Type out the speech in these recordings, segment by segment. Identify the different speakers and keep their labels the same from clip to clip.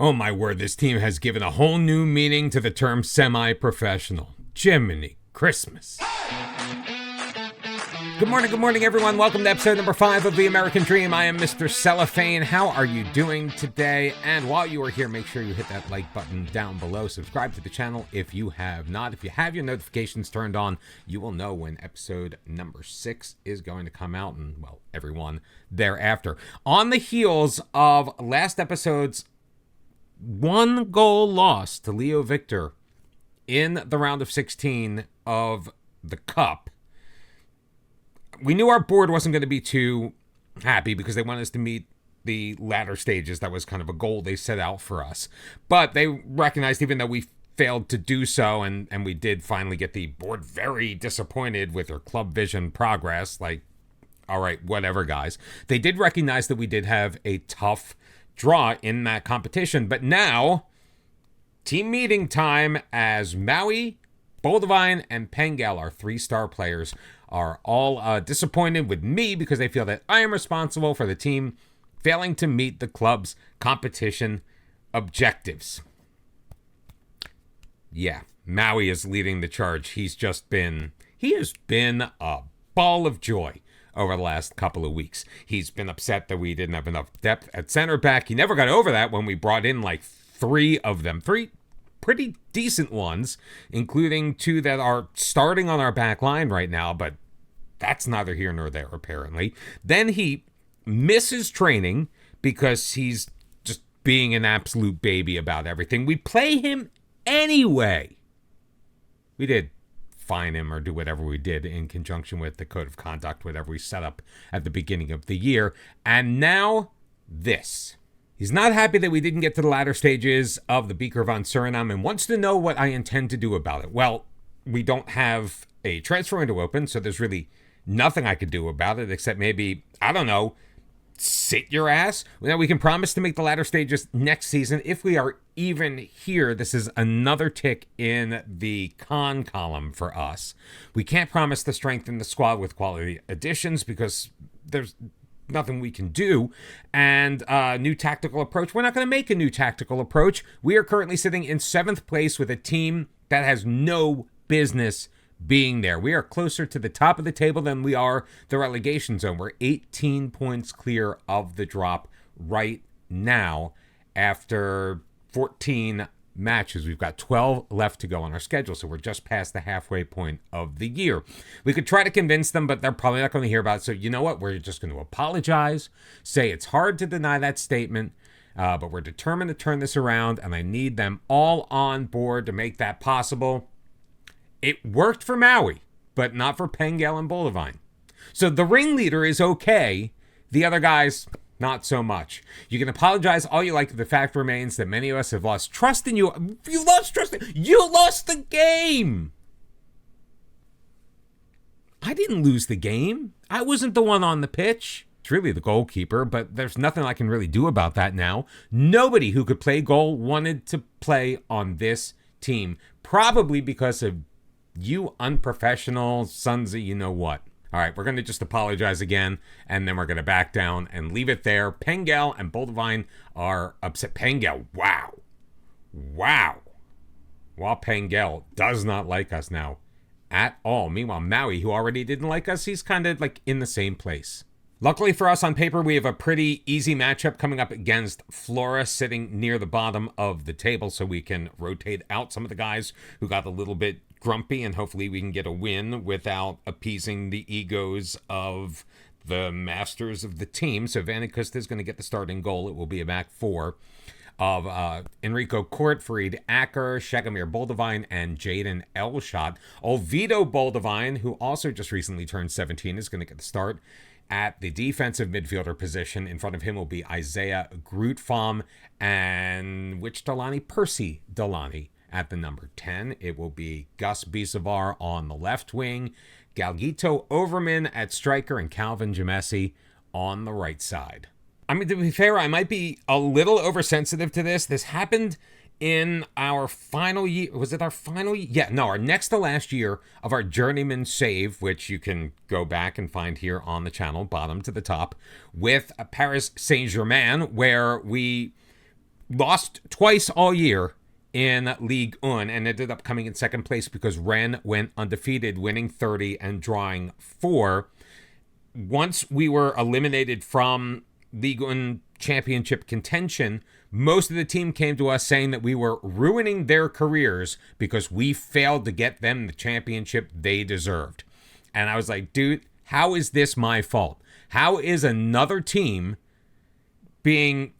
Speaker 1: Oh my word, this team has given a whole new meaning to the term semi-professional. Jiminy Christmas. Good morning, everyone. Welcome to episode number 5 of The American Dream. I am Mr. Cellophane. How are you doing today? And while you are here, make sure you hit that like button down below. Subscribe to the channel if you have not. If you have your notifications turned on, you will know when episode number 6 is going to come out, and, well, everyone thereafter. On the heels of last episode's 1-goal loss to Leo Victor in the round of 16 of the Cup, we knew our board wasn't going to be too happy because they wanted us to meet the latter stages. That was kind of a goal they set out for us. But they recognized, even though we failed to do so, and we did finally get the board very disappointed with their club vision progress, like, all right, whatever, guys. They did recognize that we did have a tough draw in that competition. But now, team meeting time, as Maui, Boldivine, and Pengal, our 3-star players, are all disappointed with me because they feel that I am responsible for the team failing to meet the club's competition objectives. Yeah, Maui is leading the charge. He has been a ball of joy over the last couple of weeks. He's been upset that we didn't have enough depth at center back. He never got over that when we brought in like 3 of them. 3 pretty decent ones, including 2 that are starting on our back line right now, but that's neither here nor there, apparently. Then he misses training because he's just being an absolute baby about everything. We play him anyway. We did fine him or do whatever we did in conjunction with the code of conduct, whatever we set up at the beginning of the year. And now this. He's not happy that we didn't get to the latter stages of the Beker van Suriname and wants to know what I intend to do about it. Well, we don't have a transfer window open, so there's really nothing I could do about it except maybe, I don't know, sit your ass. Now, we can promise to make the latter stages next season if we are even here. This is another tick in the con column for us. We can't promise to strengthen the squad with quality additions because there's nothing we can do. And new tactical approach. We're not going to make a new tactical approach. We are currently sitting in 7th place with a team that has no business being there. We are closer to the top of the table than we are the relegation zone. We're 18 points clear of the drop right now after 14 matches. We've got 12 left to go on our schedule, so we're just past the halfway point of the year. We could try to convince them, but they're probably not going to hear about it. So you know what? We're just going to apologize, say it's hard to deny that statement, but we're determined to turn this around, and I need them all on board to make that possible. It worked for Maui, but not for Pengal and Boldivine. So the ringleader is okay. The other guys, not so much. You can apologize all you like, but the fact remains that many of us have lost trust in you. You lost trust. You lost the game. I didn't lose the game. I wasn't the one on the pitch. It's really the goalkeeper, but there's nothing I can really do about that now. Nobody who could play goal wanted to play on this team, probably because of you unprofessional sons of you know what. All right, we're going to just apologize again, and then we're going to back down and leave it there. Pengal and Boldivine are upset. Pengal, wow. While Pengal does not like us now at all. Meanwhile, Maui, who already didn't like us, he's kind of like in the same place. Luckily for us, on paper, we have a pretty easy matchup coming up against Flora, sitting near the bottom of the table, so we can rotate out some of the guys who got a little bit grumpy, and hopefully we can get a win without appeasing the egos of the masters of the team. So Vanicusta is going to get the starting goal. It will be a back 4 of Enrico Court, Farid Acker, Shagamir Boldivine, and Jaden Elshot. Olvido Boldivine, who also just recently turned 17, is going to get the start at the defensive midfielder position. In front of him will be Isaiah Grootfam and Percy Delani at the number 10. It will be Gus Bisavar on the left wing, Galgito Overman at striker, and Calvin Jamesi on the right side. I mean, to be fair, I might be a little oversensitive to this. This happened in our final year. Was it our final year? Yeah, no, our next to last year of our Journeyman save, which you can go back and find here on the channel, bottom to the top, with Paris Saint-Germain, where we lost twice all year in League One and ended up coming in second place because Rennes went undefeated, winning 30 and drawing 4. Once we were eliminated from League One championship contention, most of the team came to us saying that we were ruining their careers because we failed to get them the championship they deserved. And I was like, dude, how is this my fault? How is another team being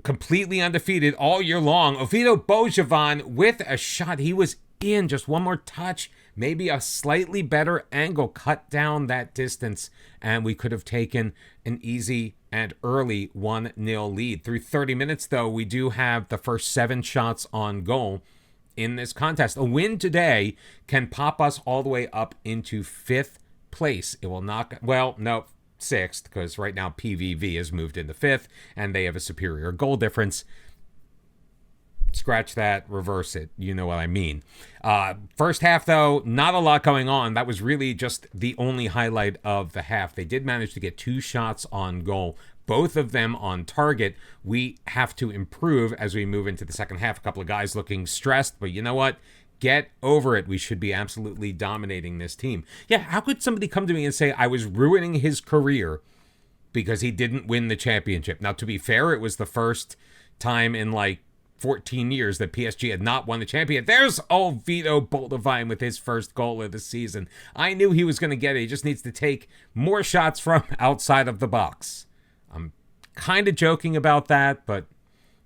Speaker 1: completely undefeated all year long? Oviedo Bojavan with a shot. He was in, just one more touch, maybe a slightly better angle, cut down that distance, and we could have taken an easy and early 1-0 lead. Through 30 minutes, though, we do have the first 7 shots on goal in this contest. A win today can pop us all the way up into 5th place. It will not, well, no, 6th, because right now PVV has moved into 5th, and they have a superior goal difference. Scratch that, reverse it. You know what I mean. First half, though, not a lot going on. That was really just the only highlight of the half. They did manage to get 2 shots on goal, both of them on target. We have to improve as we move into the second half. A couple of guys looking stressed, but you know what? Get over it. We should be absolutely dominating this team. Yeah, how could somebody come to me and say I was ruining his career because he didn't win the championship? Now, to be fair, it was the first time in like 14 years that PSG had not won the champion. There's Oviedo Boldevine with his first goal of the season. I knew he was going to get it. He just needs to take more shots from outside of the box. I'm kind of joking about that, but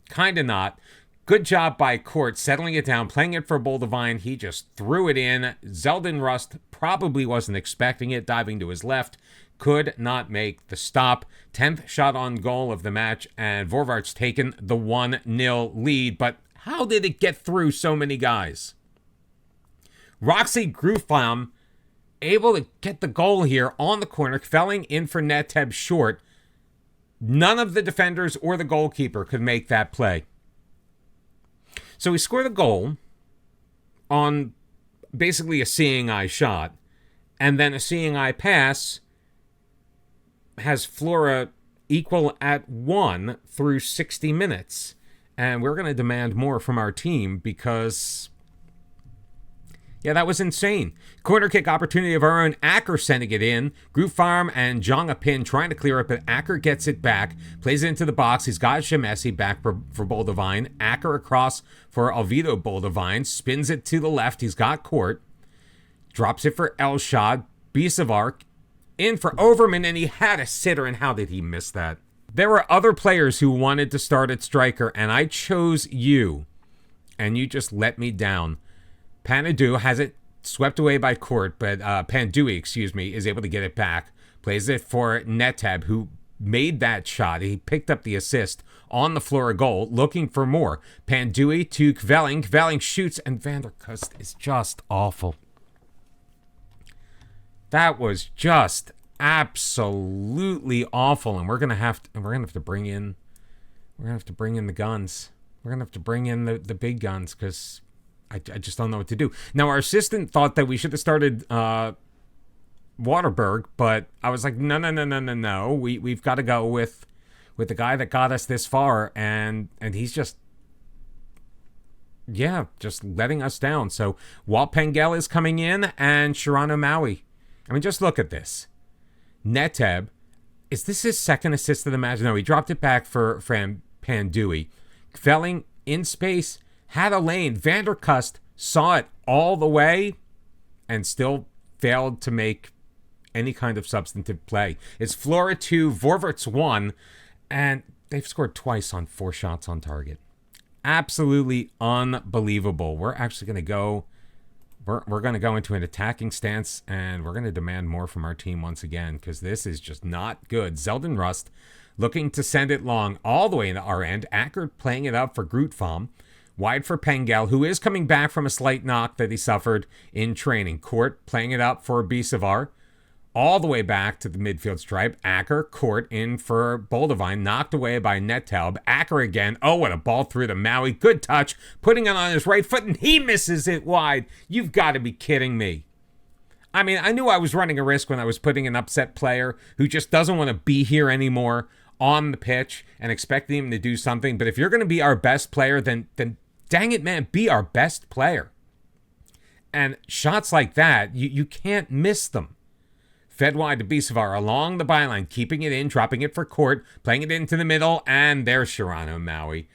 Speaker 1: kind of not. Good job by Court settling it down, playing it for Boldevine. He just threw it in. Zeldin Rust probably wasn't expecting it, diving to his left. Could not make the stop. 10th shot on goal of the match, and Voorwaarts taken the 1-0 lead. But how did it get through so many guys? Roxy Grufam able to get the goal here on the corner, felling in for Neteb short. None of the defenders or the goalkeeper could make that play. So we score the goal on basically a seeing eye shot, and then a seeing eye pass has Flora equal at 1 through 60 minutes. And we're going to demand more from our team because, yeah, that was insane. Corner kick opportunity of our own. Acker sending it in. Groofarm and Jonga Pin trying to clear it, but Acker gets it back. Plays it into the box. He's got Shemesi back for Boldevine. Acker across for Oviedo Boldevine. Spins it to the left. He's got Court. Drops it for Elshad. Bisavar in for Overman, and he had a sitter, and how did he miss that? There were other players who wanted to start at striker, and I chose you, and you just let me down. Panadu has it swept away by Court, but Pandui, is able to get it back. Plays it for Neteb, who made that shot. He picked up the assist on the Flora goal, looking for more. Pandui to Kvelling. Kvelling shoots, and Vanderkust is just awful. That was just absolutely awful, and we're gonna have to bring in the guns. We're gonna have to bring in the big guns because I just don't know what to do. Now, our assistant thought that we should have started Waterberg, but I was like, no. We've got to go with the guy that got us this far, and he's just letting us down. So Walt Pengel is coming in, and Shirano Maui. I mean, just look at this. Neteb, is this his second assist of the match? No, he dropped it back for Pandui. Kvelling in space, had a lane. Vanderkust saw it all the way and still failed to make any kind of substantive play. It's Flora 2, Voorwaarts 1, and they've scored twice on 4 shots on target. Absolutely unbelievable. We're actually going to go... We're going to go into an attacking stance, and we're going to demand more from our team once again, because this is just not good. Zeldin Rust looking to send it long all the way into our end. Acker playing it up for Grootvam. Wide for Pengel, who is coming back from a slight knock that he suffered in training. Court playing it up for Bisavar. All the way back to the midfield stripe. Acker, Court in for Boldevine. Knocked away by Netelb. Acker again. Oh, what a ball through to Maui. Good touch. Putting it on his right foot, and he misses it wide. You've got to be kidding me. I mean, I knew I was running a risk when I was putting an upset player who just doesn't want to be here anymore on the pitch and expecting him to do something. But if you're going to be our best player, then dang it, man, be our best player. And shots like that, you can't miss them. Fed wide to Bissavar along the byline, keeping it in, dropping it for Court, playing it into the middle, and there's Shirano Maui.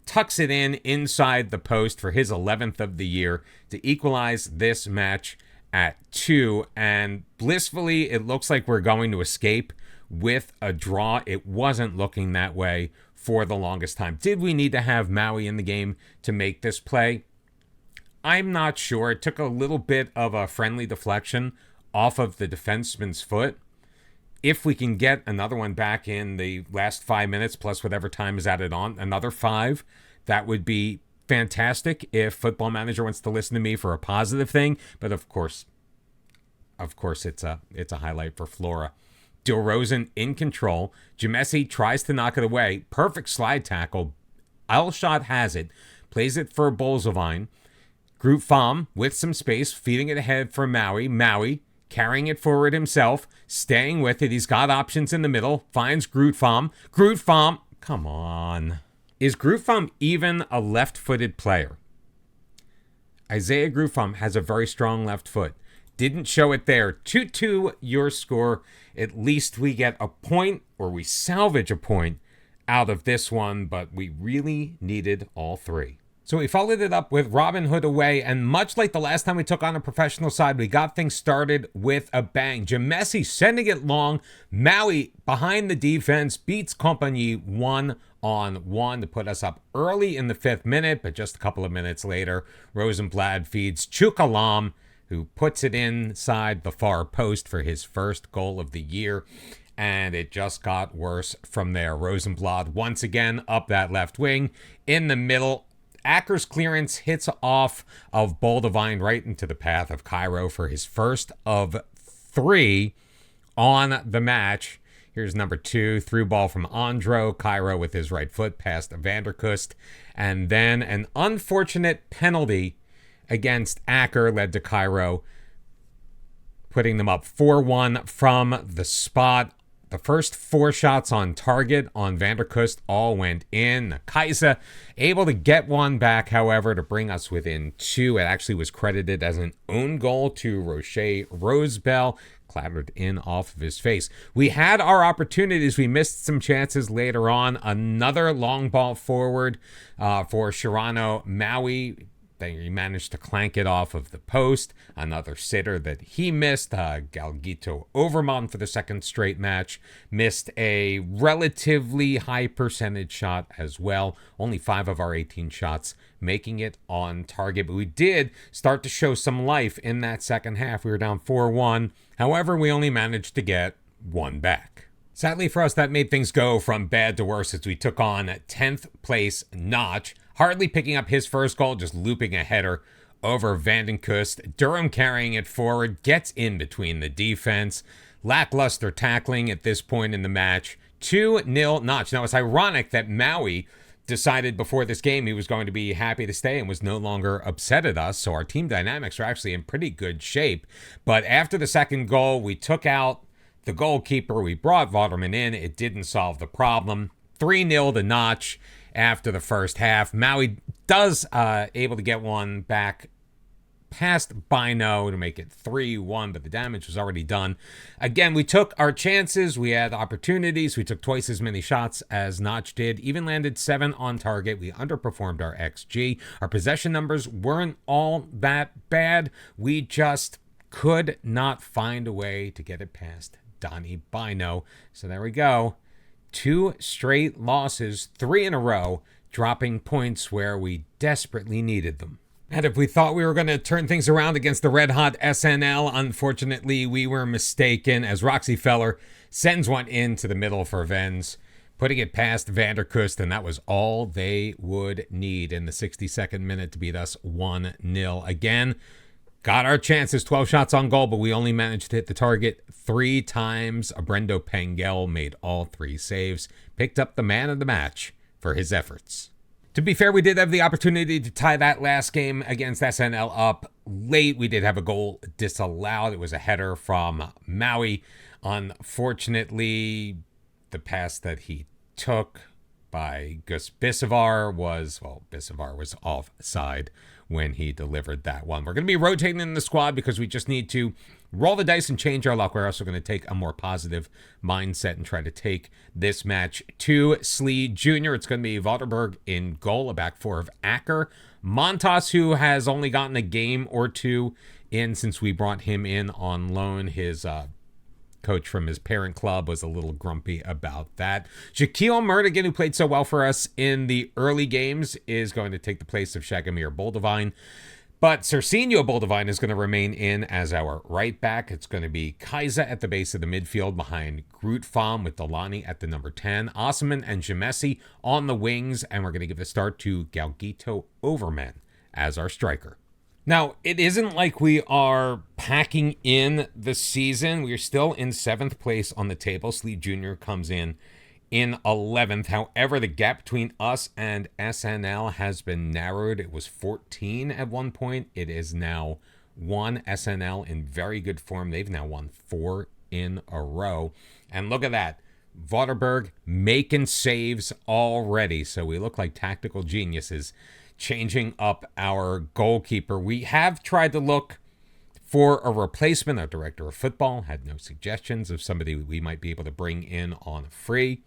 Speaker 1: Tucks it in inside the post for his 11th of the year to equalize this match at 2. And blissfully, it looks like we're going to escape with a draw. It wasn't looking that way for the longest time. Did we need to have Maui in the game to make this play? I'm not sure. It took a little bit of a friendly deflection off of the defenseman's foot. If we can get another one back in the last 5 minutes, plus whatever time is added on, another 5, that would be fantastic if Football Manager wants to listen to me for a positive thing. But of course, it's a highlight for Flora. DeRozan in control. Jamesi tries to knock it away. Perfect slide tackle. Alshot has it. Plays it for Bolzovine. Groot Pham with some space, feeding it ahead for Maui. Maui carrying it forward himself, staying with it. He's got options in the middle. Finds Groot Pham. Groot Pham, come on. Is Groot Pham even a left-footed player? Isaiah Groot Pham has a very strong left foot. Didn't show it there. 2-2 your score. At least we get a point, or we salvage a point out of this one, but we really needed all 3. So we followed it up with Robin Hood away, and much like the last time we took on a professional side, we got things started with a bang. Jamesi sending it long. Maui behind the defense beats Compagnie 1-on-1 to put us up early in the 5th minute, but just a couple of minutes later, Rosenblad feeds Chukalam, who puts it inside the far post for his first goal of the year. And it just got worse from there. Rosenblad once again up that left wing in the middle. Acker's clearance hits off of Bolzovine right into the path of Cairo for his first of 3 on the match. Here's number 2, through ball from Andro. Cairo with his right foot past Vanderkust. And then an unfortunate penalty against Acker led to Cairo putting them up 4-1 from the spot. The first 4 shots on target on Vanderkust all went in. Kaiser able to get one back, however, to bring us within 2. It actually was credited as an own goal to Rocher Rosebell. Clattered in off of his face. We had our opportunities. We missed some chances later on. Another long ball forward for Shirano Maui. He managed to clank it off of the post. Another sitter that he missed. Galgito Overmont for the second straight match. Missed a relatively high percentage shot as well. Only 5 of our 18 shots making it on target. But we did start to show some life in that second half. We were down 4-1. However, we only managed to get 1 back. Sadly for us, that made things go from bad to worse as we took on 10th place Notch. Hardly picking up his first goal, just looping a header over Vandenkust. Durham carrying it forward, gets in between the defense. Lackluster tackling at this point in the match. 2-0 Notch. Now, it's ironic that Maui decided before this game he was going to be happy to stay and was no longer upset at us. So our team dynamics are actually in pretty good shape. But after the second goal, we took out the goalkeeper. We brought Vaterman in. It didn't solve the problem. 3-0 to Notch. After the first half, Maui does able to get one back past Bino to make it 3-1, but the damage was already done. Again, we took our chances. We had opportunities. We took twice as many shots as Notch did. Even landed 7 on target. We underperformed our XG. Our possession numbers weren't all that bad. We just could not find a way to get it past Donnie Bino. So there we go. 2 straight losses, 3 in a row, dropping points where we desperately needed them. And if we thought we were going to turn things around against the red-hot SNL, unfortunately, we were mistaken as Roxy Feller sends one into the middle for Vens, putting it past Vanderkust, and that was all they would need in the 62nd minute to beat us 1-0. Again, got our chances, 12 shots on goal, but we only managed to hit the target 3 times. Brendo Pengel made all 3 saves, picked up the man of the match for his efforts. To be fair, we did have the opportunity to tie that last game against SNL up late. We did have a goal disallowed. It was a header from Maui. Unfortunately, the pass that he took by Gus Bisavar was offside when he delivered that one. We're going to be rotating in the squad because we just need to roll the dice and change our luck. We're also going to take a more positive mindset and try to take this match to Slee Jr. It's going to be Vaderberg in goal, a back four of Acker. Montas, who has only gotten a game or two in since we brought him in on loan. His coach from his parent club was a little grumpy about that. Shaquille Murdigan, who played so well for us in the early games, is going to take the place of Shagomir Boldivine. But Cercinho Boldivine is going to remain in as our right back. It's going to be Kaiser at the base of the midfield behind Grootfam with Delani at the number 10. Osman and Jamesi on the wings. And we're going to give the start to Galgito Overman as our striker. Now, it isn't like we are packing in the season. We are still in 7th place on the table. Slee Jr. comes in 11th. However, the gap between us and SNL has been narrowed. It was 14 at one point. It is now 1. SNL in very good form. They've now won 4 in a row. And look at that. Vaderberg making saves already. So we look like tactical geniuses changing up our goalkeeper. We have tried to look for a replacement. Our director of football had no suggestions of somebody we might be able to bring in on a free.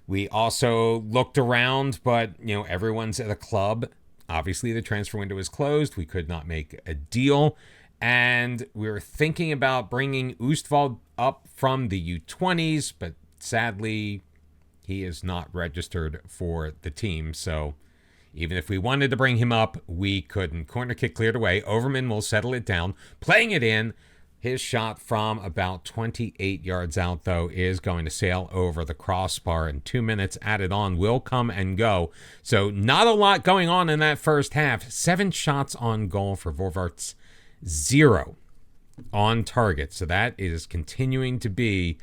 Speaker 1: We also looked around, but, everyone's at a club. Obviously, the transfer window is closed. We could not make a deal. And we were thinking about bringing Oostwald up from the U20s, but sadly, he is not registered for the team. So even if we wanted to bring him up, we couldn't. Corner kick cleared away. Overman will settle it down, playing it in. His shot from about 28 yards out, though, is going to sail over the crossbar, and 2 minutes added on will come and go. So not a lot going on in that first half. 7 shots on goal for Voorwaarts, 0 on target. So that is continuing to be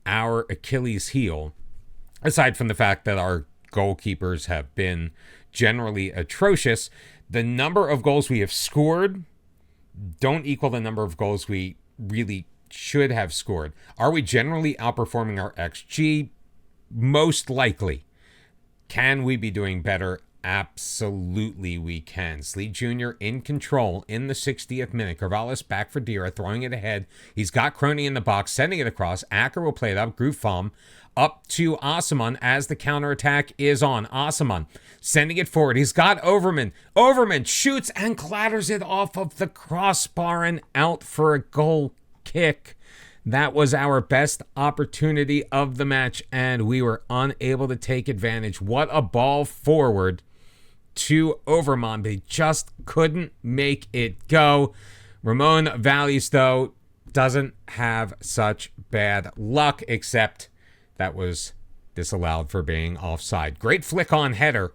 Speaker 1: our Achilles heel, aside from the fact that our goalkeepers have been generally atrocious. The number of goals we have scored don't equal the number of goals we really should have scored. Are we generally outperforming our XG? Most likely. Can we be doing better? Absolutely we can. Slee Jr. in control in the 60th minute. Corvallis back for Dira, throwing it ahead. He's got Crony in the box, sending it across. Acker will play it up. Grootfam up to Asaman as the counterattack is on. Asaman sending it forward. He's got Overman. Overman shoots and clatters it off of the crossbar and out for a goal kick. That was our best opportunity of the match, and we were unable to take advantage. What a ball forward to Overman. They just couldn't make it go. Ramon Valles, though, doesn't have such bad luck, except that was disallowed for being offside. Great flick on header.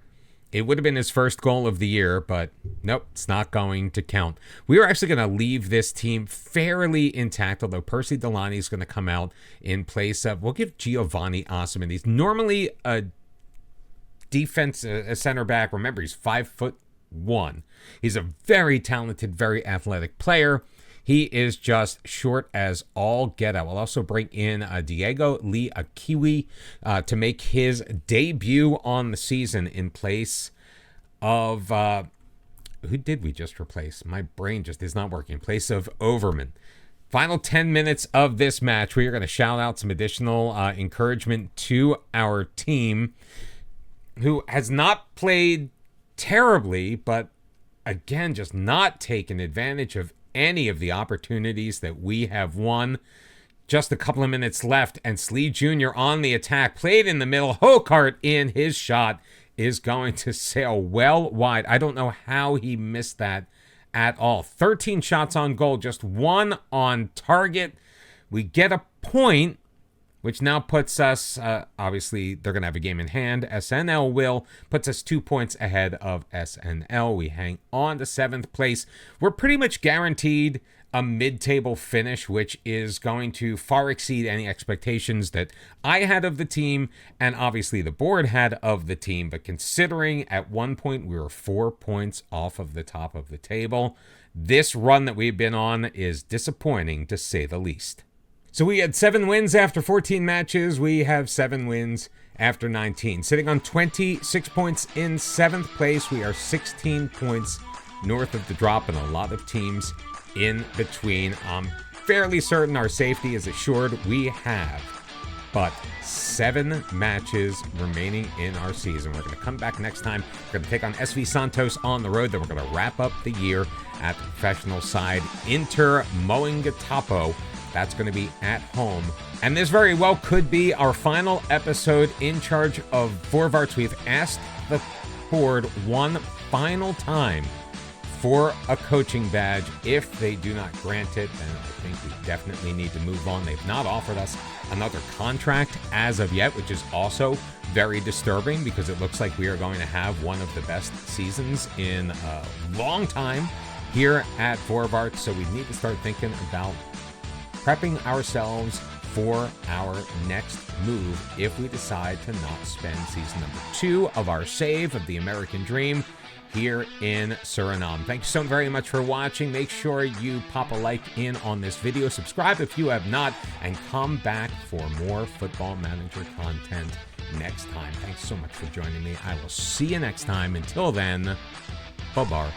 Speaker 1: It would have been his first goal of the year, but nope, it's not going to count. We are actually going to leave this team fairly intact, although Percy Delani is going to come out in place of, we'll give Giovanni Osman. He's normally a center back. Remember, he's 5'1". He's a very talented, very athletic player. He is just short as all get out. We'll also bring in Diego Lee Akiwi to make his debut on the season in place of... who did we just replace? My brain just is not working. In place of Overman. Final 10 minutes of this match. We are going to shout out some additional encouragement to our team, who has not played terribly, but again, just not taken advantage of any of the opportunities that we have won. Just a couple of minutes left, and Slee Jr. on the attack, played in the middle. Hokart in his shot is going to sail well wide. I don't know how he missed that at all. 13 shots on goal, just 1 on target. We get a point, which now puts us, obviously, they're going to have a game in hand. SNL will, puts us 2 points ahead of SNL. We hang on to 7th place. We're pretty much guaranteed a mid-table finish, which is going to far exceed any expectations that I had of the team, and obviously the board had of the team. But considering at one point we were 4 points off of the top of the table, this run that we've been on is disappointing, to say the least. So we had 7 wins after 14 matches. We have 7 wins after 19. Sitting on 26 points in 7th place. We are 16 points north of the drop, and a lot of teams in between. I'm fairly certain our safety is assured. We have but 7 matches remaining in our season. We're going to come back next time. We're going to take on SV Santos on the road. Then we're going to wrap up the year at the professional side. Inter Moingatapo. That's going to be at home. And this very well could be our final episode in charge of Voorwaarts. We've asked the board one final time for a coaching badge. If they do not grant it, then I think we definitely need to move on. They've not offered us another contract as of yet, which is also very disturbing because it looks like we are going to have one of the best seasons in a long time here at Voorwaarts. So we need to start thinking about prepping ourselves for our next move if we decide to not spend season number 2 of our save of the American Dream here in Suriname. Thank you so very much for watching. Make sure you pop a like in on this video. Subscribe if you have not, and come back for more Football Manager content next time. Thanks so much for joining me. I will see you next time. Until then, bye-bye.